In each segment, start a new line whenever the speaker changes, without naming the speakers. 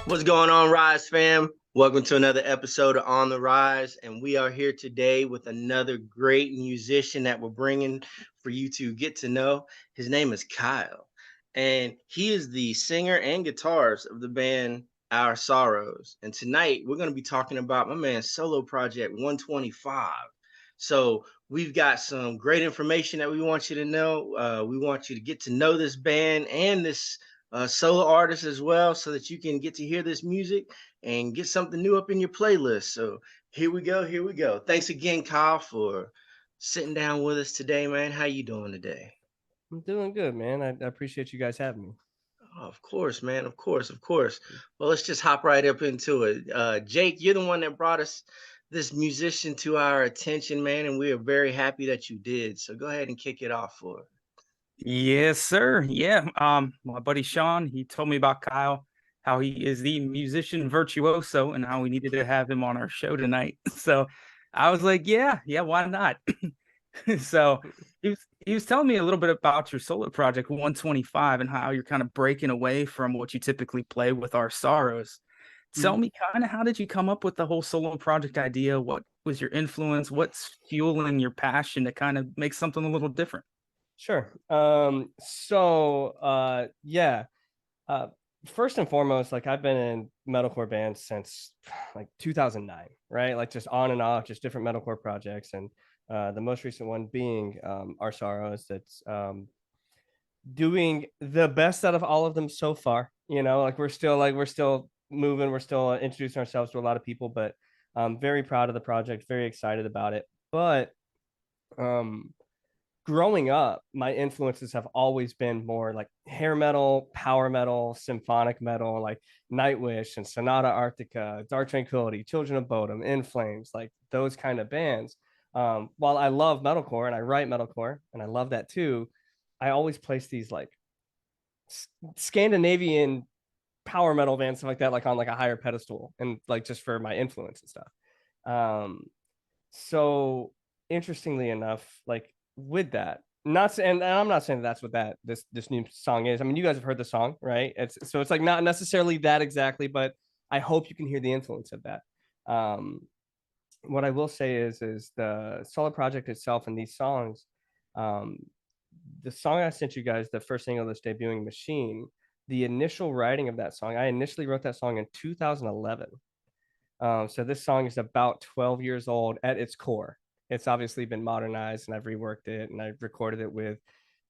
What's going on, Rise fam? Welcome to another episode of On the Rise, and we are here today with another great musician that we're bringing for you to get to know. His name is Kyle, and he is the singer and guitarist of the band Our Sorrows. And tonight we're going to be talking about my man's solo project 125. So we've got some great information that we want you to know. We want you to get to know this band and this solo artist as well, so that you can get to hear this music and get something new up in your playlist. So here we go. Here we go. Thanks again, Kyle, for sitting down with us today, man. How you doing today?
I'm doing good, man. I appreciate you guys having me.
Oh, of course, man. Of course, of course. Well, let's just hop right up into it. Jake, you're the one that brought us this musician to our attention, man, and we are very happy that you did. So go ahead and kick it off for us.
Yes, sir. Yeah. My buddy Sean, he told me about Kyle, how he is the musician virtuoso and how we needed to have him on our show tonight. So I was like, yeah, why not? So he was telling me a little bit about your solo project 125 and how you're kind of breaking away from what you typically play with Our Sorrows. Tell me kind of, how did you come up with the whole solo project idea? What was your influence? What's fueling your passion to kind of make something a little different?
Sure. Yeah. First and foremost, like I've been in metalcore bands since like 2009, right? Like just on and off, just different metalcore projects, and the most recent one being Our Sorrows. That's doing the best out of all of them so far. You know, like we're still moving, we're still introducing ourselves to a lot of people, but I'm very proud of the project, very excited about it. But um growing up, my influences have always been more like hair metal, power metal, symphonic metal, like Nightwish and Sonata Arctica, Dark Tranquility, Children of Bodom, In Flames, like those kind of bands. While I love metalcore and I write metalcore and I love that too, I always place these like Scandinavian power metal bands, stuff like that, like on like a higher pedestal, and like just for my influence and stuff. So interestingly enough, like with that, not and I'm not saying that's what this new song is. I mean, you guys have heard the song, right? It's like not necessarily that exactly, but I hope you can hear the influence of that. Um, what I will say is the solo project itself and these songs, um, the song I sent you guys, the first single that's debuting, Machine, the initial writing of that song, I initially wrote that song in 2011. So this song is about 12 years old at its core. It's obviously been modernized, and I've reworked it, and I've recorded it with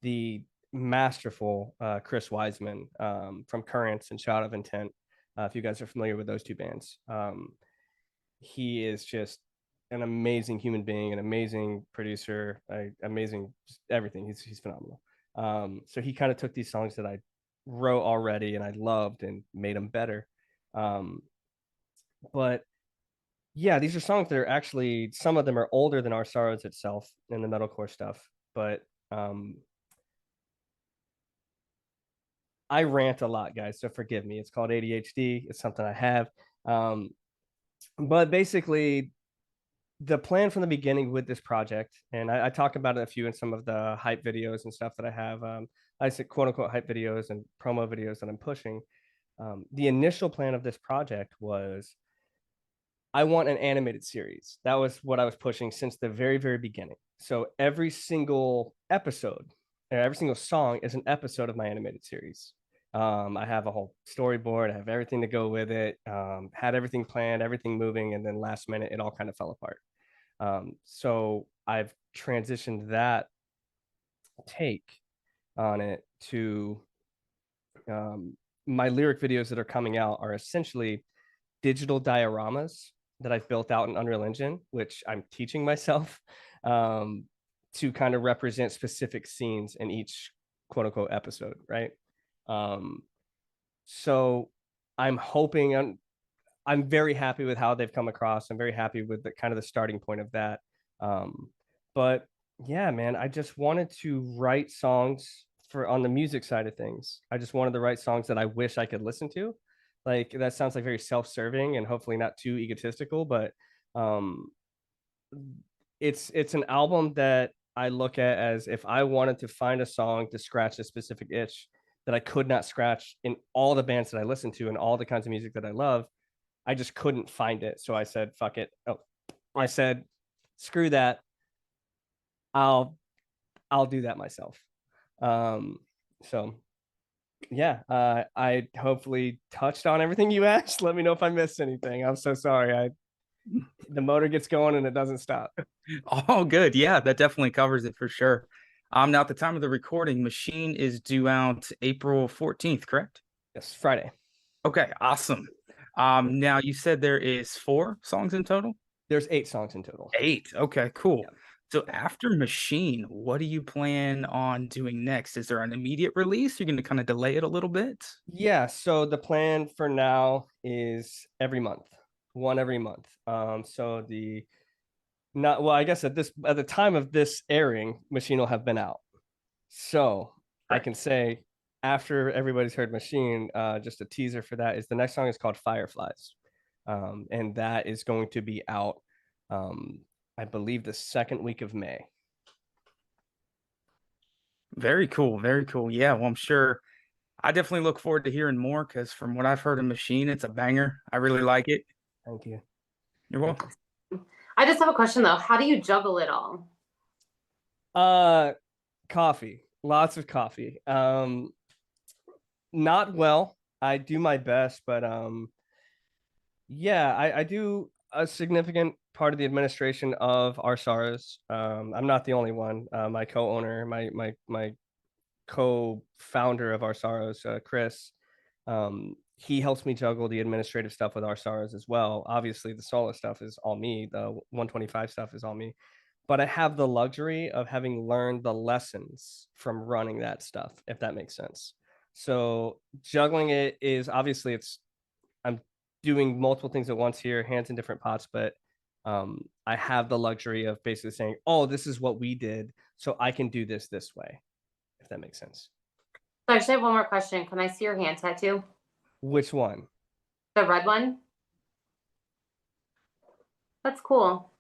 the masterful Chris Wiseman from Currents and Shout of Intent. If you guys are familiar with those two bands, he is just an amazing human being, an amazing producer, amazing everything. He's phenomenal. So he kind of took these songs that I wrote already and I loved and made them better. But yeah, these are songs that are actually, some of them are older than Our Sorrows itself in the metalcore stuff. But I rant a lot, guys, so forgive me. It's called ADHD. It's something I have. But basically, the plan from the beginning with this project, and I talk about it a few in some of the hype videos and stuff that I have. I say quote unquote hype videos and promo videos that I'm pushing. The initial plan of this project was I want an animated series. That was what I was pushing since the very, very beginning. So every single episode, or every single song is an episode of my animated series. I have a whole storyboard. I have everything to go with it. Had everything planned, everything moving, and then last minute it all kind of fell apart. So I've transitioned that take on it to my lyric videos that are coming out are essentially digital dioramas that I've built out in Unreal Engine, which I'm teaching myself to kind of represent specific scenes in each quote unquote episode, right? So I'm hoping I'm very happy with how they've come across. I'm very happy with the kind of the starting point of that. But yeah, man, I just wanted to write songs for on the music side of things. I just wanted to write songs that I wish I could listen to. Like that sounds like very self-serving and hopefully not too egotistical, but um it's an album that I look at as if I wanted to find a song to scratch a specific itch that I could not scratch in all the bands that I listen to and all the kinds of music that I love. I just couldn't find it. So I said, fuck it. Oh, I said, screw that. I'll do that myself. So yeah, I hopefully touched on everything you asked. Let me know if I missed anything. I'm so sorry. The motor gets going and it doesn't stop.
All good. Yeah, that definitely covers it for sure. Now at the time of the recording, Machine is due out April 14th, correct?
Yes, Friday.
Okay, awesome. Now you said there is 4 songs in total?
There's 8 songs in total.
8. Okay, cool.
Yeah.
So after Machine, what do you plan on doing next? Is there an immediate release? You're going to kind of delay it a little bit?
Yeah, so the plan for now is every month, one every month. So I guess at the time of this airing, Machine will have been out. So I can say after everybody's heard Machine, just a teaser for that is the next song is called Fireflies. And that is going to be out, I believe, the second week of May.
Very cool. Very cool. Yeah, well, I'm sure I definitely look forward to hearing more because from what I've heard of Machine, it's a banger. I really like it.
Thank you.
You're welcome.
I just have a question though. How do you juggle it all?
Coffee, lots of coffee. Not well. I do my best, but yeah, I do a significant part of the administration of our SARS. I'm not the only one. My co-owner, my co-founder of our SARS, Chris, he helps me juggle the administrative stuff with our SARS as well. Obviously, the solo stuff is all me. The 125 stuff is all me. But I have the luxury of having learned the lessons from running that stuff, if that makes sense. So juggling it is obviously I'm doing multiple things at once here, hands in different pots, but I have the luxury of basically saying, oh, this is what we did, so I can do this way, if that makes sense.
So I actually have one more question. Can I see your hand tattoo?
Which one?
The red one? That's cool.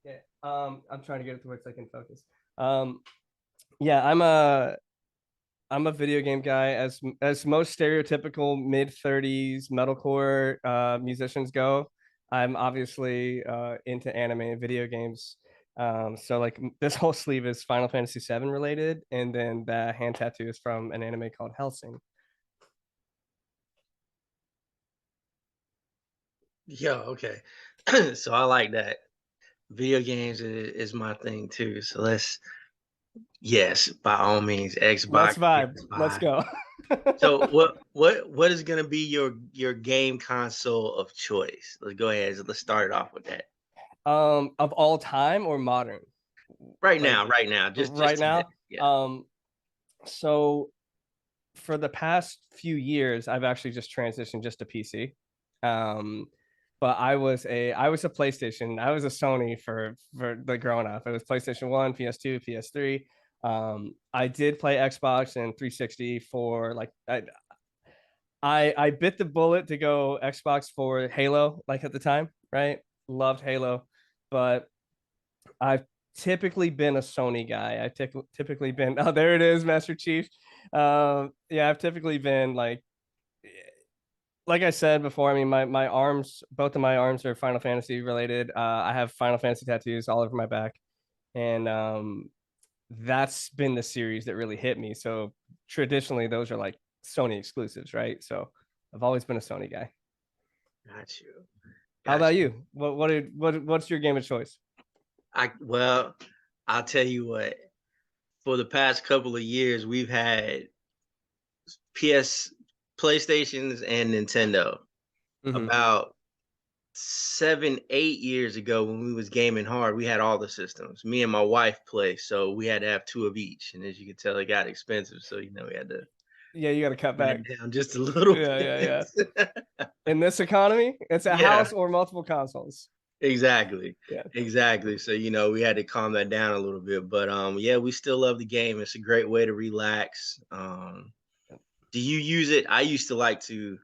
Yeah. I'm trying to get it to where I can focus. Yeah, I'm a video game guy, as most stereotypical mid-30s metalcore musicians go. I'm obviously into anime and video games. So like this whole sleeve is Final Fantasy VII related, and then the hand tattoo is from an anime called Hellsing.
Yeah, okay. So I like that. Video games is my thing too. So yes, by all means, Xbox.
Let's vibe. Let's go.
So what is gonna be your game console of choice? Let's go ahead. Let's start it off with that.
Of all time or modern?
Right now, just
right now.
today. Yeah.
So for the past few years, I've actually just transitioned just to PC. But I was a PlayStation. I was a Sony for the growing up. It was PlayStation 1, PS2, PS3. I did play Xbox and 360 for like I bit the bullet to go Xbox for Halo, like at the time, right? Loved Halo, but I've typically been a Sony guy. I've typically been, oh, there it is, Master Chief. Yeah, I've typically been like I said before, I mean, my arms, both of my arms are Final Fantasy related. I have Final Fantasy tattoos all over my back, and that's been the series that really hit me. So traditionally, those are like Sony exclusives, right? So I've always been a Sony guy.
Got you.
How about you? What's your game of choice?
Well, I'll tell you what. For the past couple of years, we've had PlayStations and Nintendo.
Mhm.
About 7, 8 years ago, when we was gaming hard, we had all the systems. Me and my wife play, so we had to have 2 of each. And as you can tell, it got expensive. So we had to
Yeah, you got to cut back
down just a little
Yeah.
bit.
In this economy, it's a house or multiple consoles.
Exactly.
Yeah.
Exactly. So we had to calm that down a little bit. But yeah, we still love the game. It's a great way to relax. Do you use it? I used to like to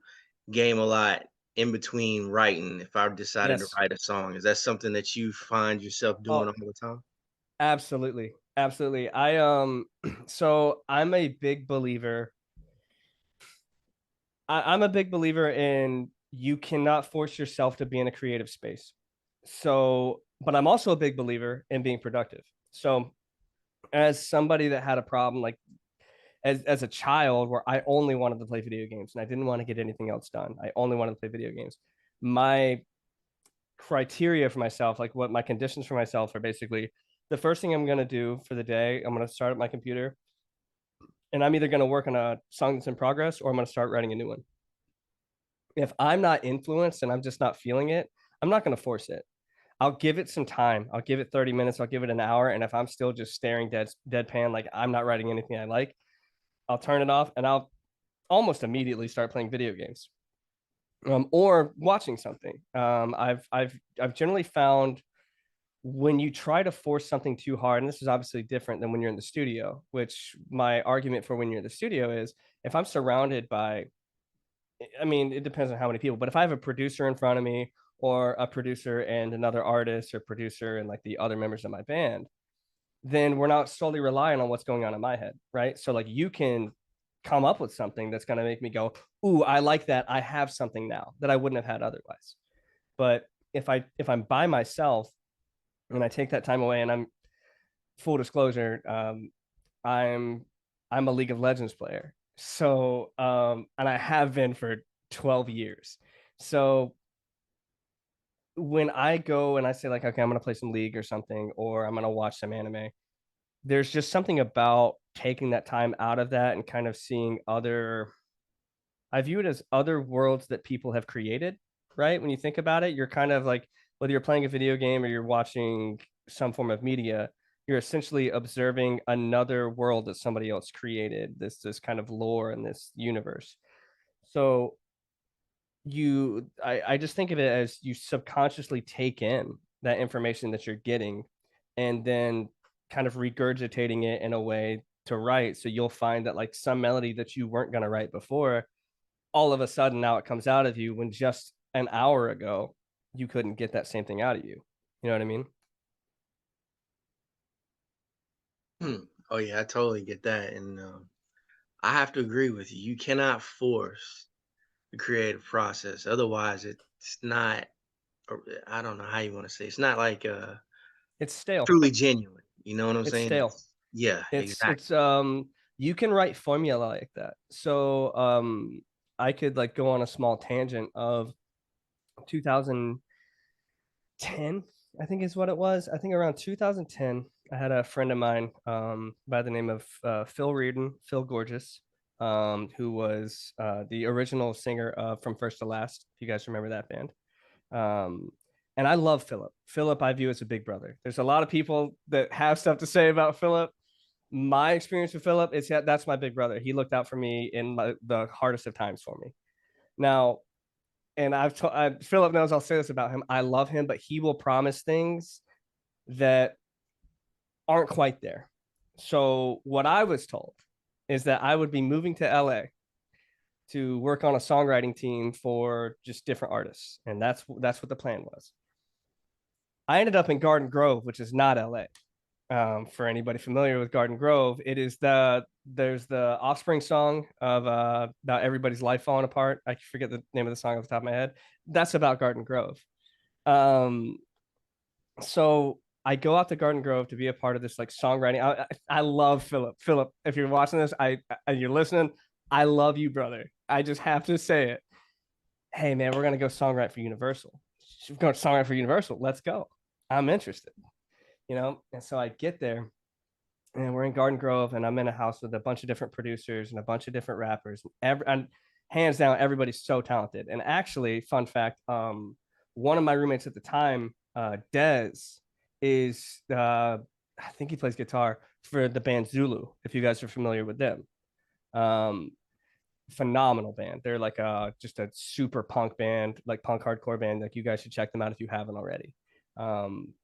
game a lot in between writing. If I decided to write a song, is that something that you find yourself doing all the time?
Absolutely. I so I'm a big believer I'm a big believer in you cannot force yourself to be in a creative space. So, but I'm also a big believer in being productive. So, as somebody that had a problem, like as a child, where I only wanted to play video games and I didn't want to get anything else done, I only wanted to play video games. My criteria for myself, like what my conditions for myself are basically the first thing I'm going to do for the day, I'm going to start up my computer and I'm either going to work on a song that's in progress or I'm going to start writing a new one. If I'm not influenced and I'm just not feeling it, I'm not going to force it. I'll give it some time. I'll give it 30 minutes. I'll give it an hour. And if I'm still just staring deadpan, like I'm not writing anything I like, I'll turn it off and I'll almost immediately start playing video games. Or watching something. I've generally found when you try to force something too hard, and this is obviously different than when you're in the studio, which my argument for when you're in the studio is if I'm surrounded by, I mean, it depends on how many people, but if I have a producer in front of me or a producer and another artist or producer and like the other members of my band, then we're not solely relying on what's going on in my head, right? So like you can come up with something that's going to make me go, ooh, I like that. I have something now that I wouldn't have had otherwise. But if I'm by myself and I take that time away, and I'm full disclosure, I'm a League of Legends player. So and I have been for 12 years. So when I go and I say like, okay, I'm gonna play some League or something, or I'm gonna watch some anime, there's just something about taking that time out of that and kind of seeing other, I view it as other worlds that people have created, right? When you think about it, you're kind of like, whether you're playing a video game or you're watching some form of media, you're essentially observing another world that somebody else created, this kind of lore in this universe. So I just think of it as you subconsciously take in that information that you're getting and then kind of regurgitating it in a way to write. So you'll find that like some melody that you weren't going to write before, all of a sudden now it comes out of you when just an hour ago you couldn't get that same thing out of you. You know what I mean?
Oh yeah, I totally get that, and I have to agree with you. You cannot force the creative process, otherwise it's not. I don't know how you want to say. It's not like
It's stale.
truly genuine. You know what I'm
It's
saying?
stale.
Yeah, exactly.
It's you can write formula like that. So I could like go on a small tangent of 2010, I think is what it was. I think around 2010, I had a friend of mine by the name of Phil Reardon, Phil Gorgeous, who was the original singer From First to Last, if you guys remember that band. And I love Philip. Philip, I view as a big brother. There's a lot of people that have stuff to say about Philip. My experience with Philip is that's my big brother. He looked out for me in the hardest of times for me. Now, and Philip knows I'll say this about him. I love him, but he will promise things that aren't quite there. So what I was told is that I would be moving to LA to work on a songwriting team for just different artists, and that's what the plan was. I ended up in Garden Grove, which is not LA. For anybody familiar with Garden Grove, there's the Offspring song of about everybody's life falling apart. I forget the name of the song off the top of my head. That's about Garden Grove. So I go out to Garden Grove to be a part of this like songwriting. I love Philip. Philip, if you're watching this, and you're listening, I love you, brother. I just have to say it. Hey man, we're gonna go songwrite for Universal. We're going to songwrite for Universal. Let's go. I'm interested. You know, and so I get there and we're in Garden Grove and I'm in a house with a bunch of different producers and a bunch of different rappers. And hands down, everybody's so talented. And actually, fun fact, one of my roommates at the time, Dez, is I think he plays guitar for the band Zulu, if you guys are familiar with them. Phenomenal band. They're like just a super punk band, like punk hardcore band. Like you guys should check them out if you haven't already.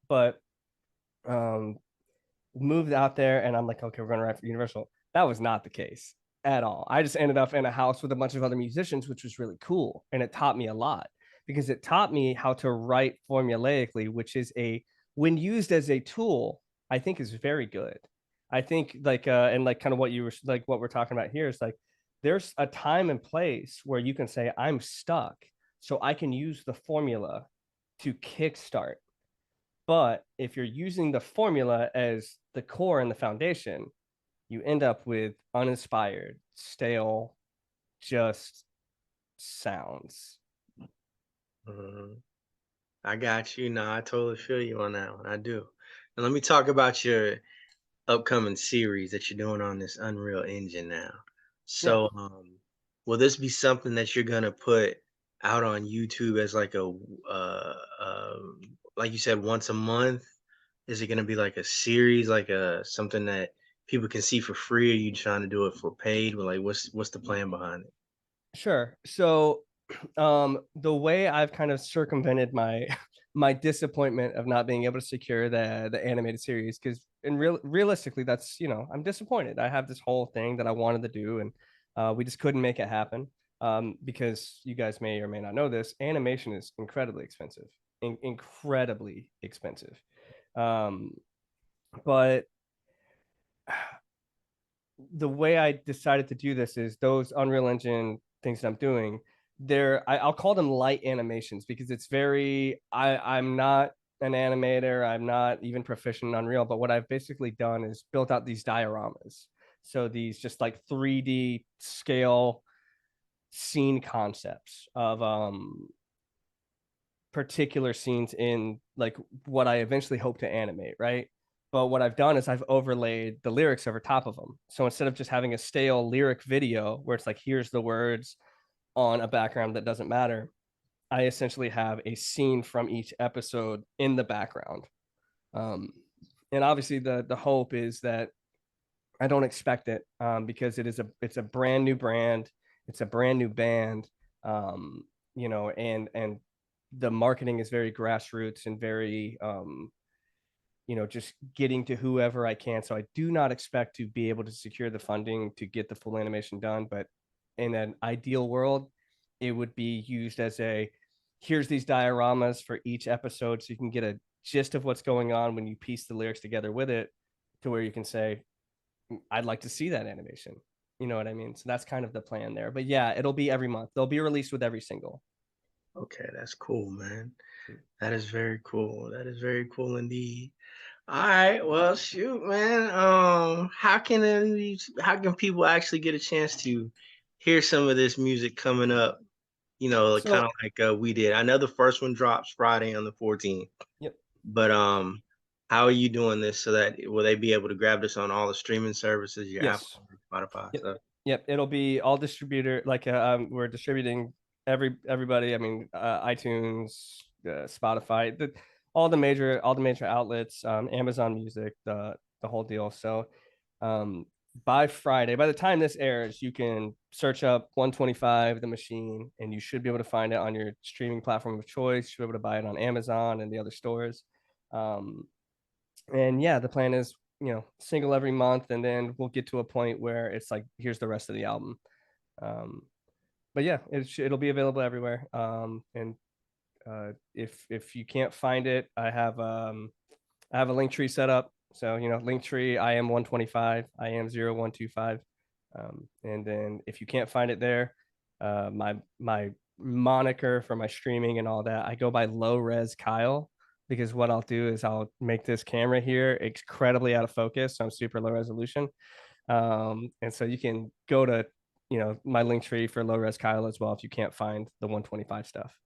But moved out there and I'm like, okay, we're going to write for Universal. That was not the case at all. I just ended up in a house with a bunch of other musicians, which was really cool. And it taught me a lot because it taught me how to write formulaically, which is when used as a tool, I think is very good. I think like, and like kind of what you were like, what we're talking about here is like, there's a time and place where you can say, I'm stuck, so I can use the formula to kickstart. But if you're using the formula as the core and the foundation, you end up with uninspired, stale, just sounds.
I got you. No, I totally feel you on that one. I do. And let me talk about your upcoming series that you're doing on this Unreal Engine now. So, will this be something that you're gonna put out on YouTube as like a, like you said, once a month? Is it gonna be like a series, like a something that people can see for free? Or are you trying to do it for paid? Or like, what's the plan behind it?
Sure. So the way I've kind of circumvented my my disappointment of not being able to secure the animated series, because realistically, that's, I'm disappointed. I have this whole thing that I wanted to do, and we just couldn't make it happen. Because you guys may or may not know this, animation is incredibly expensive, incredibly expensive. But the way I decided to do this is those Unreal Engine things that I'm doing, I'll call them light animations, because it's very, I'm not an animator, I'm not even proficient in Unreal, but what I've basically done is built out these dioramas. So these just like 3D scale scene concepts of particular scenes in like what I eventually hope to animate, right? But what I've done is I've overlaid the lyrics over top of them. So instead of just having a stale lyric video where it's like, here's the words on a background that doesn't matter, I essentially have a scene from each episode in the background. And obviously the hope is that I don't expect it, because it's a brand new brand, it's a brand new band, and the marketing is very grassroots and very just getting to whoever I can. So I do not expect to be able to secure the funding to get the full animation done, but in an ideal world, it would be used as here's these dioramas for each episode, so you can get a gist of what's going on when you piece the lyrics together with it, to where you can say, I'd like to see that animation. You know what I mean? So that's kind of the plan there. But yeah, it'll be every month. They'll be released with every single.
Okay, that's cool, man. That is very cool. That is very cool indeed. All right, well, shoot, man. How can people actually get a chance to hear some of this music coming up?
So
kind of like we did. I know the first one drops Friday on the 14th,
yep.
but how are you doing this so that will they be able to grab this on all the streaming services, your
Yes.
Apple, Spotify?
Yep.
So
Yep. It'll be all distributor. Like we're distributing everybody. I mean, iTunes, Spotify, all the major outlets, Amazon Music, the whole deal. So by Friday, by the time this airs, you can search up 125 The Machine, and you should be able to find it on your streaming platform of choice. You should be able to buy it on Amazon and the other stores. And yeah, the plan is, single every month, and then we'll get to a point where it's like, here's the rest of the album. But yeah, it'll be available everywhere. And if you can't find it, I have a link tree set up. So link tree, I am 125, I am 0125. And then if you can't find it there, my moniker for my streaming and all that, I go by Low Res Kyle, because what I'll do is I'll make this camera here incredibly out of focus. So I'm super low resolution. And so you can go to, my link tree for Low Res Kyle as well if you can't find the 125 stuff.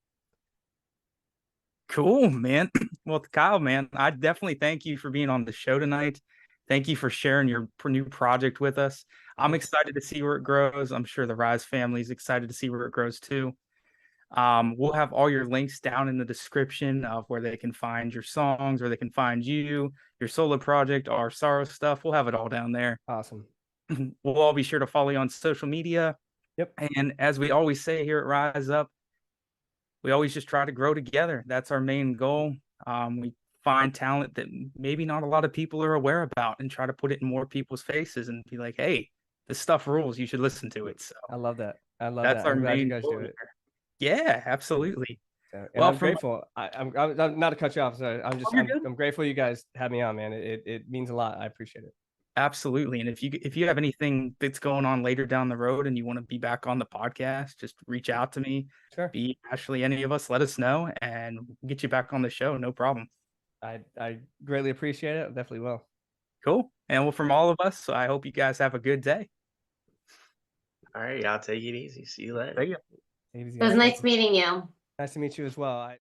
Cool, man. Well, Kyle, man, I definitely thank you for being on the show tonight. Thank you for sharing your new project with us. I'm excited to see where it grows. I'm sure the Ryze family is excited to see where it grows too. We'll have all your links down in the description of where they can find your songs, where they can find you, your solo project, our sorrow stuff. We'll have it all down there.
Awesome.
We'll all be sure to follow you on social media.
Yep.
And as we always say here at RyzeUp, we always just try to grow together. That's our main goal. We find talent that maybe not a lot of people are aware about and try to put it in more people's faces and be like, hey, this stuff rules. You should listen to it. So
I love that.
That's our
I'm glad
main
you guys
goal
do it.
here. Yeah, absolutely.
And
Well,
I'm grateful. I'm not to cut you off. So I'm grateful you guys had me on, man. It means a lot. I appreciate it.
Absolutely. And if you have anything that's going on later down the road and you want to be back on the podcast, just reach out to me.
Sure.
Be Ashley, any of us, let us know and we'll get you back on the show. No problem.
I greatly appreciate it. I definitely will.
Cool. And well, from all of us, I hope you guys have a good day.
All right, y'all take it easy. See you later.
See ya.
It was nice meeting you.
Nice to meet you as well.